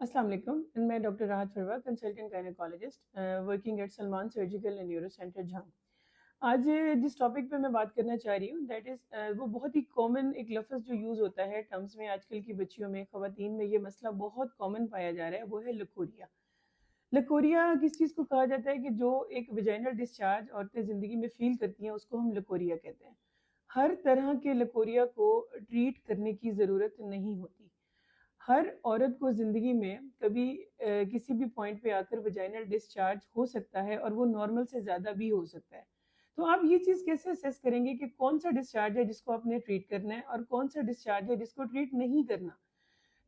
अस्सलाम वालेकुम। मैं doctor Rahat Farwa, consultant gynaecologist working at Salman surgical and neuro centre जहां। आज जिस टॉपिक पे मैं बात करना चाह रही हूँ दैट इज़ वो बहुत ही कॉमन एक लफ्ज़ जो यूज़ होता है टर्म्स में आजकल की बच्चियों में, ख़वातीन में, ये मसला बहुत कॉमन पाया जा रहा है, वो है लकोरिया। लकोरिया किस चीज़ को कहा जाता है कि जो एक वेजाइनल डिस्चार्ज औरतें ज़िंदगी में फ़ील करती हैं उसको हम लकोरिया कहते हैं। हर तरह के लकोरिया को ट्रीट करने की ज़रूरत नहीं होती। हर औरत को ज़िंदगी में कभी किसी भी पॉइंट पे आकर वेजाइनल डिस्चार्ज हो सकता है और वो नॉर्मल से ज़्यादा भी हो सकता है। तो आप ये चीज़ कैसे असेस करेंगे कि कौन-सा डिस्चार्ज है जिसको आपने ट्रीट करना है और कौन-सा डिस्चार्ज है जिसको ट्रीट नहीं करना?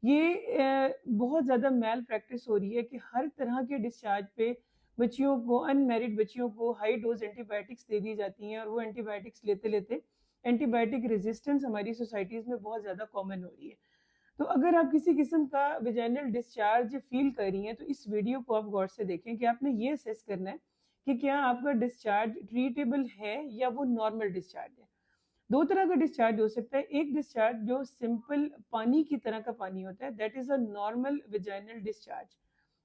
ये बहुत ज़्यादा मैल प्रैक्टिस हो रही है कि हर तरह के डिस्चार्ज पे बच्चियों को, अनमैरिड बच्चियों को हाई डोज़ एंटीबायोटिक्स दे दी जाती हैं और वो एंटीबायोटिक्स लेते-लेते एंटीबायोटिक रेज़िस्टेंस हमारी सोसाइटीज़ में बहुत ज़्यादा कॉमन हो रही है। तो अगर आप किसी किस्म का वेजाइनल डिस्चार्ज फ़ील कर रही हैं, तो इस वीडियो को आप गौर से देखें कि आपने ये असेस करना है कि क्या आपका डिस्चार्ज ट्रीटेबल है या वो नॉर्मल डिस्चार्ज है। 2 तरह का डिस्चार्ज हो सकता है। एक डिस्चार्ज जो सिंपल पानी की तरह का पानी होता है, that is a normal vaginal discharge.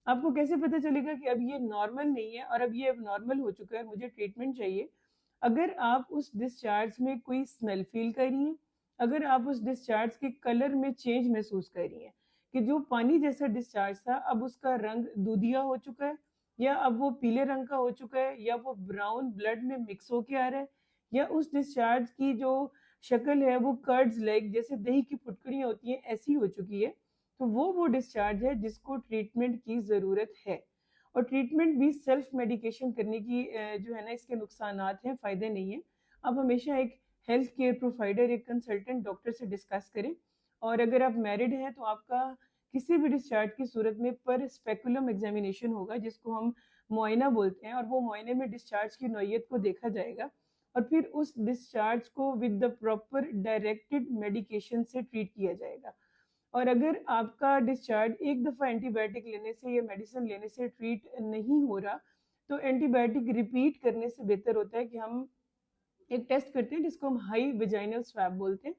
आपको कैसे पता चलेगा कि अब ये नॉर्मल नहीं है और अब ये एबनॉर्मल हो चुका है, मुझे ट्रीटमेंट चाहिए? अगर आप उस डिस्चार्ज में कोई स्मेल फ़ील कर रही हैं, अगर आप उस डिस्चार्ज के कलर में चेंज महसूस कर रही हैं, कि जो पानी जैसा डिस्चार्ज था, अब उसका रंग दूधिया हो चुका है, या अब वो पीले रंग का हो चुका है, या वो ब्राउन ब्लड में मिक्स होके आ रहा है, या उस डिस्चार्ज की जो शक्ल है वो कर्ड्स लाइक जैसे दही की फुटकड़ियाँ होती हैं, ऐसी हो चुकी है, तो वो डिस्चार्ज है जिसको ट्रीटमेंट की ज़रूरत है। और ट्रीटमेंट भी सेल्फ मेडिकेशन करने की जो है ना, इसके नुकसानात हैं, फ़ायदे नहीं हैं। आप हमेशा एक हेल्थ केयर प्रोवाइडर, एक कंसल्टेंट डॉक्टर से डिस्कस करें। और अगर आप मैरिड हैं तो आपका किसी भी डिस्चार्ज की सूरत में पर स्पेकुलम एग्जामिनेशन होगा, जिसको हम मुआयना बोलते हैं, और वो मुआयने में डिस्चार्ज की नौइयत को देखा जाएगा और फिर उस डिस्चार्ज को with the proper directed medication से ट्रीट किया जाएगा। और अगर आपका डिस्चार्ज एक दफ़ा एंटीबायोटिक लेने से या मेडिसिन लेने से ट्रीट नहीं हो रहा, तो एंटीबायोटिक रिपीट करने से बेहतर होता है कि हम एक टेस्ट करते हैं जिसको हम हाई वेजाइनल स्वैब बोलते हैं।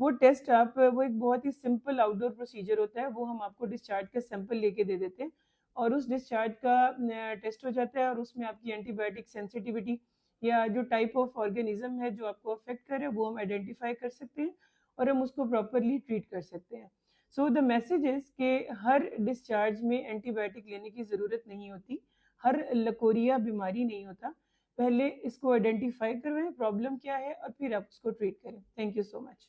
वो टेस्ट आप वो एक बहुत ही सिंपल आउटडोर प्रोसीजर होता है, वो हम आपको डिस्चार्ज का सैंपल लेके दे देते हैं और उस डिस्चार्ज का टेस्ट हो जाता है और उसमें आपकी एंटीबायोटिक सेंसिटिविटी या जो टाइप ऑफ ऑर्गेनिज्म है जो आपको अफेक्ट करे वो हम आइडेंटिफाई कर सकते हैं और हम उसको प्रॉपरली ट्रीट कर सकते हैं। सो द मैसेज इज़ कि हर डिस्चार्ज में एंटीबायोटिक लेने की ज़रूरत नहीं होती, हर लकोरिया बीमारी नहीं होता। पहले इसको आइडेंटिफाई करवाएं प्रॉब्लम क्या है और फिर आप उसको ट्रीट करें। Thank you so much.